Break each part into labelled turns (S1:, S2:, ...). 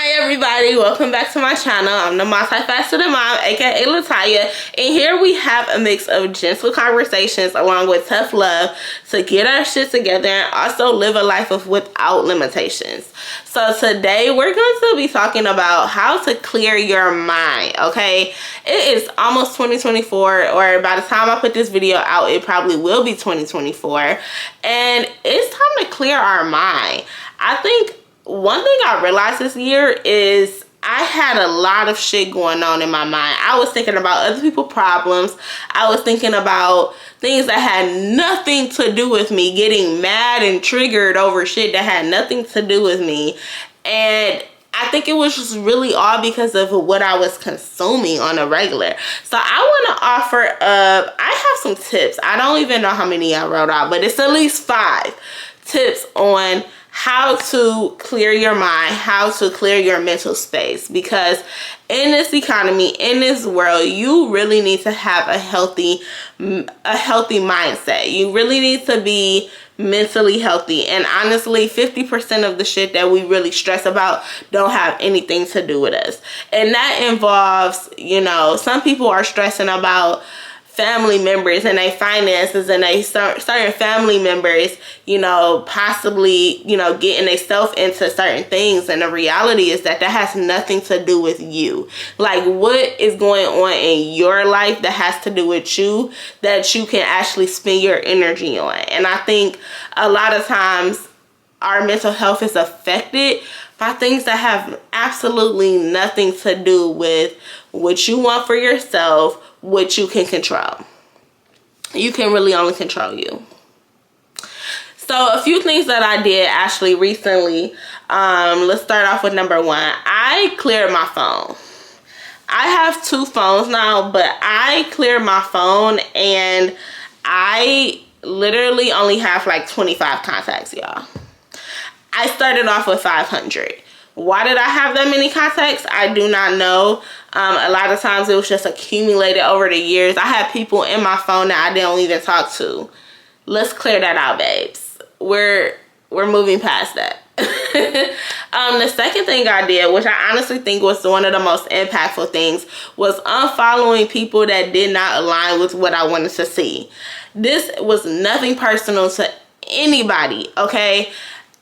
S1: Hi everybody, welcome back to my channel. I'm the multifaceted mom, aka Lataya, and here we have a mix of gentle conversations along with tough love to get our shit together and also live a life without limitations. So today we're going to be talking about how to clear your mind, okay? It is almost 2024, or by the time I put this video out, it probably will be 2024, and it's time to clear our mind. I think one thing I realized this year is I had a lot of shit going on in my mind. I was thinking about other people's problems. I was thinking about things that had nothing to do with me, getting mad and triggered over shit that had nothing to do with me. And I think it was just really all because of what I was consuming on a regular. So I want to offer up, I have some tips. I don't even know how many I wrote out, but it's at least 5 tips on how to clear your mind, how to clear your mental space, because in this economy, in this world, you really need to have a healthy mindset. You really need to be mentally healthy. And honestly, 50% of the shit that we really stress about don't have anything to do with us. And that involves, you know, some people are stressing about family members and their finances, and they certain family members, you know, possibly, you know, getting themselves into certain things. And the reality is that has nothing to do with you. Like, what is going on in your life that has to do with you that you can actually spend your energy on? And I think a lot of times our mental health is affected by things that have absolutely nothing to do with what you want for yourself, what you can control. You can really only control you. So a few things that I did actually recently. Let's start off with number 1. I cleared my phone. I have 2 phones now, but I cleared my phone and I literally only have like 25 contacts, y'all. I started off with 500. Why did I have that many contacts? I do not know. A lot of times it was just accumulated over the years. I had people in my phone that I didn't even talk to. Let's clear that out, babes. We're moving past that. The second thing I did, which I honestly think was one of the most impactful things, was unfollowing people that did not align with what I wanted to see. This was nothing personal to anybody, okay?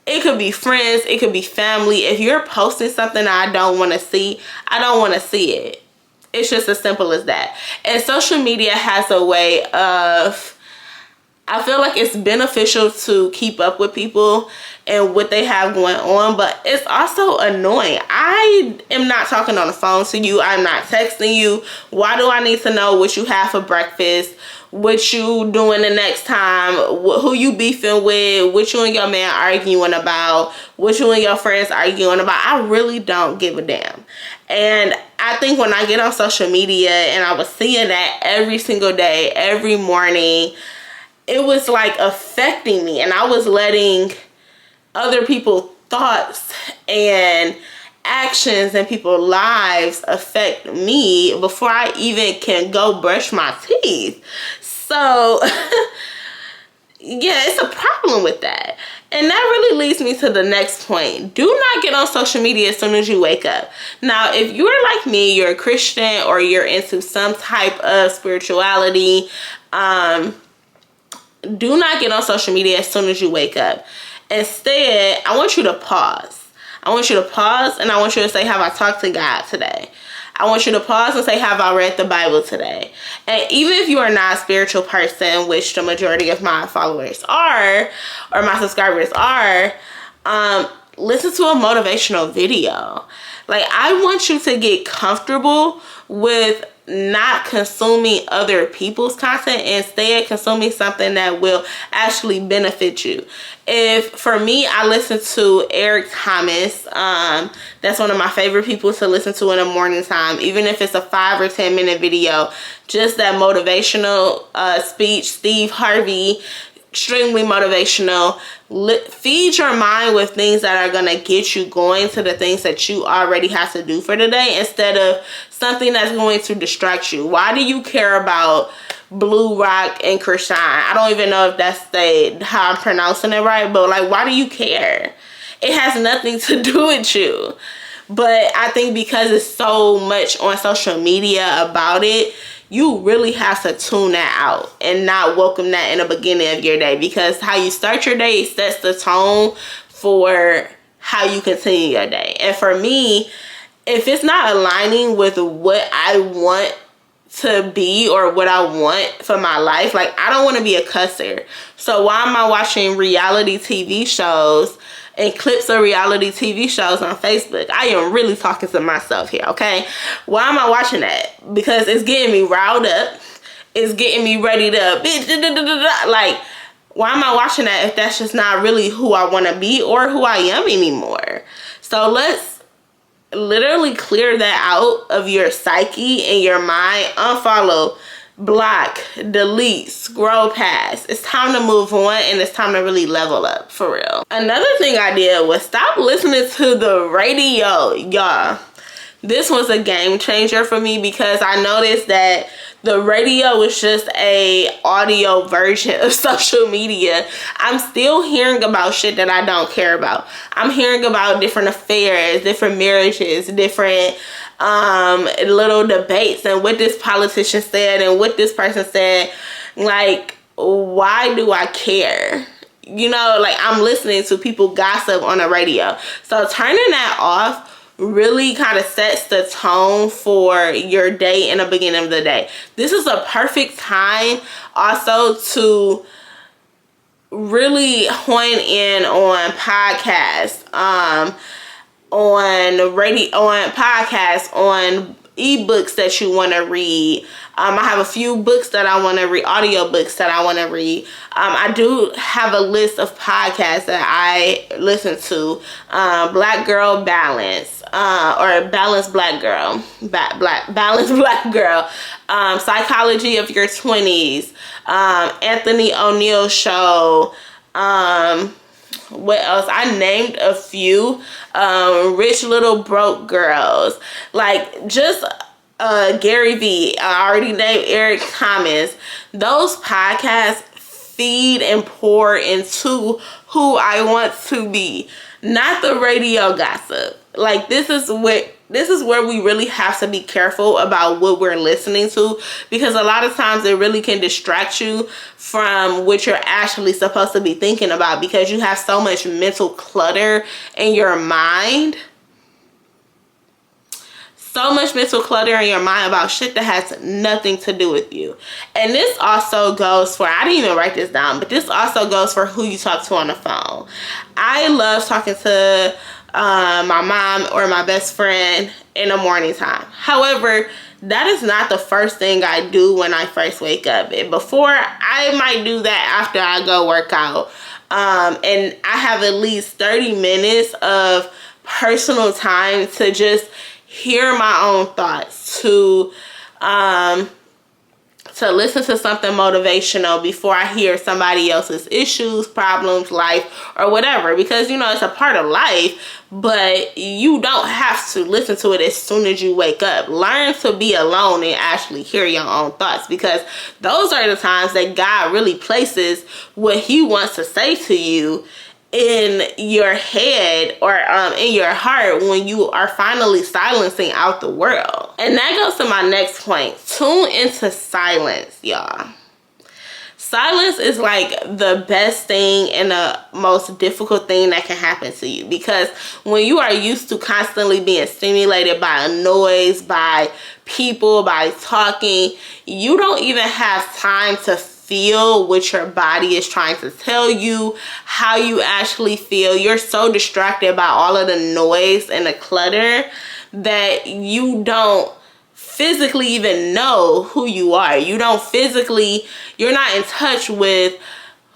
S1: It could be friends, it could be family. If you're posting something I don't want to see, I don't want to see it. It's just as simple as that. And social media has a way of, I feel like it's beneficial to keep up with people and what they have going on, but it's also annoying. I am not talking on the phone to you. I'm not texting you. Why do I need to know what you have for breakfast? What you doing the next time? Who you beefing with? What you and your man arguing about? What you and your friends arguing about? I really don't give a damn. And I think when I get on social media and I was seeing that every single day, every morning, it was like affecting me, and I was letting other people's thoughts and actions and people's lives affect me before I even can go brush my teeth. So yeah, it's a problem with that. And that really leads me to the next point. Do not get on social media as soon as you wake up. Now, if you're like me, you're a Christian or you're into some type of spirituality, do not get on social media as soon as you wake up. Instead, I want you to pause. I want you to pause, and I want you to say, have I talked to God today? I want you to pause and say, have I read the Bible today? And even if you are not a spiritual person, which the majority of my followers are, or my subscribers are, listen to a motivational video. Like, I want you to get comfortable with not consuming other people's content, and instead consuming something that will actually benefit you. If for me, I listen to Eric Thomas. That's one of my favorite people to listen to in the morning time, even if it's a 5 or 10 minute video. Just that motivational speech. Steve Harvey, extremely motivational. Feed your mind with things that are going to get you going to the things that you already have to do for the day, instead of something that's going to distract you. Why do you care about Blue Rock and Krishan? I don't even know if that's how I'm pronouncing it right, but like, why do you care? It has nothing to do with you. But I think because it's so much on social media about it, you really have to tune that out and not welcome that in the beginning of your day, because how you start your day sets the tone for how you continue your day. And for me, if it's not aligning with what I want to be or what I want for my life, like, I don't want to be a cusser. So why am I watching reality TV shows and clips of reality TV shows on Facebook? I am really talking to myself here, okay? Why am I watching that? Because it's getting me riled up. It's getting me ready to, like, why am I watching that if that's just not really who I want to be or who I am anymore? So let's literally clear that out of your psyche and your mind. Unfollow, block, delete, scroll past. It's time to move on, and it's time to really level up, for real. Another thing I did was stop listening to the radio, y'all. This was a game changer for me, because I noticed that the radio is just a audio version of social media. I'm still hearing about shit that I don't care about. I'm hearing about different affairs, different marriages, different little debates, and what this politician said and what this person said. Like, why do I care? You know, like, I'm listening to people gossip on the radio. So turning that off really kind of sets the tone for your day in the beginning of the day. This is a perfect time also to really hone in on podcasts, on ebooks that you want to read. I have a few books that I want to read, audio books that I want to read. I do have a list of podcasts that I listen to. Black Girl Balance, or Balanced Black Girl, Balanced Black Girl, Psychology of Your 20s, Anthony O'Neill Show, what else? I named a few. Rich Little Broke Girls. Like, just Gary Vee. I already named Eric Thomas. Those podcasts feed and pour into who I want to be, not the radio gossip. Like, this is where we really have to be careful about what we're listening to, because a lot of times it really can distract you from what you're actually supposed to be thinking about, because you have so much mental clutter in your mind. So much mental clutter in your mind about shit that has nothing to do with you. And this also goes for, I didn't even write this down, but this also goes for who you talk to on the phone. I love talking to my mom or my best friend in the morning time. However, that is not the first thing I do when I first wake up. And before, I might do that after I go work out. And I have at least 30 minutes of personal time to just hear my own thoughts, to listen to something motivational before I hear somebody else's issues, problems, life, or whatever. Because, you know, it's a part of life, but you don't have to listen to it as soon as you wake up. Learn to be alone and actually hear your own thoughts, because those are the times that God really places what he wants to say to you in your head or in your heart when you are finally silencing out the world. And that goes to my next point. Tune into silence, y'all. Silence is like the best thing and the most difficult thing that can happen to you, because when you are used to constantly being stimulated by a noise, by people, by talking, you don't even have time to feel what your body is trying to tell you, how you actually feel. You're so distracted by all of the noise and the clutter that you don't physically even know who you are. You're not in touch with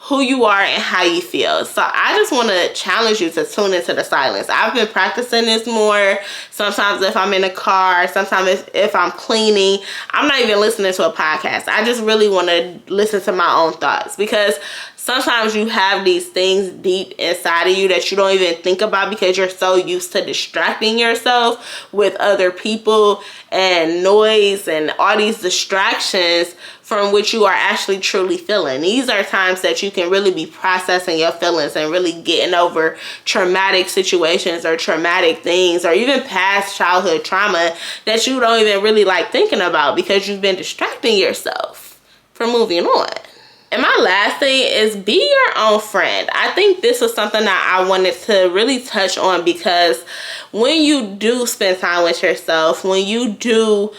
S1: who you are and how you feel. So I just want to challenge you to tune into the silence. I've been practicing this more. Sometimes if I'm in a car, sometimes if I'm cleaning, I'm not even listening to a podcast. I just really want to listen to my own thoughts, because sometimes you have these things deep inside of you that you don't even think about because you're so used to distracting yourself with other people and noise and all these distractions from which you are actually truly feeling. These are times that you can really be processing your feelings and really getting over traumatic situations or traumatic things or even past childhood trauma that you don't even really like thinking about because you've been distracting yourself from moving on. And my last thing is be your own friend. I think this was something that I wanted to really touch on because when you do spend time with yourself, when you do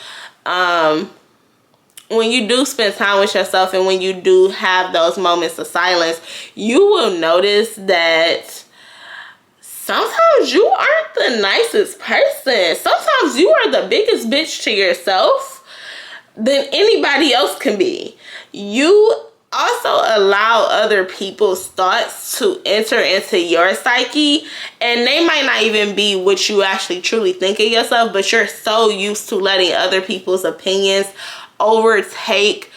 S1: spend time with yourself and when you do have those moments of silence, you will notice that sometimes you aren't the nicest person. Sometimes you are the biggest bitch to yourself than anybody else can be. You also allow other people's thoughts to enter into your psyche, and they might not even be what you actually truly think of yourself, but you're so used to letting other people's opinions overtake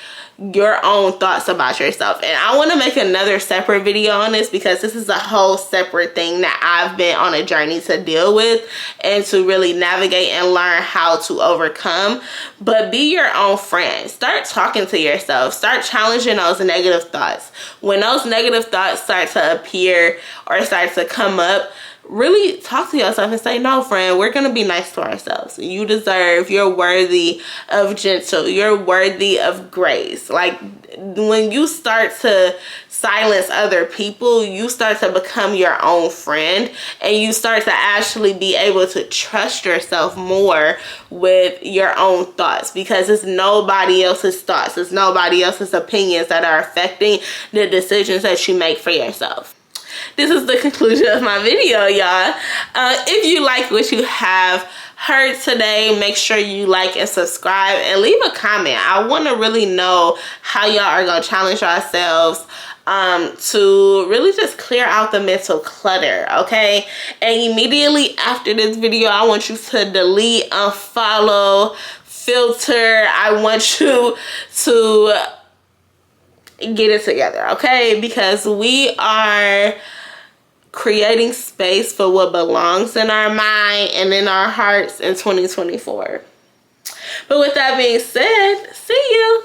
S1: your own thoughts about yourself. And I want to make another separate video on this because this is a whole separate thing that I've been on a journey to deal with and to really navigate and learn how to overcome. But be your own friend. Start talking to yourself. Start challenging those negative thoughts. When those negative thoughts start to appear or start to come up, really talk to yourself and say, no, friend, we're going to be nice to ourselves. You deserve, you're worthy of gentle, you're worthy of grace. Like when you start to silence other people, you start to become your own friend and you start to actually be able to trust yourself more with your own thoughts because it's nobody else's thoughts, it's nobody else's opinions that are affecting the decisions that you make for yourself. This is the conclusion of my video, y'all. If you like what you have heard today, make sure you like and subscribe and leave a comment. I want to really know how y'all are going to challenge yourselves to really just clear out the mental clutter, okay? And immediately after this video, I want you to delete, unfollow, filter. I want you to get it together, okay? Because we are creating space for what belongs in our mind and in our hearts in 2024. But with that being said, see you.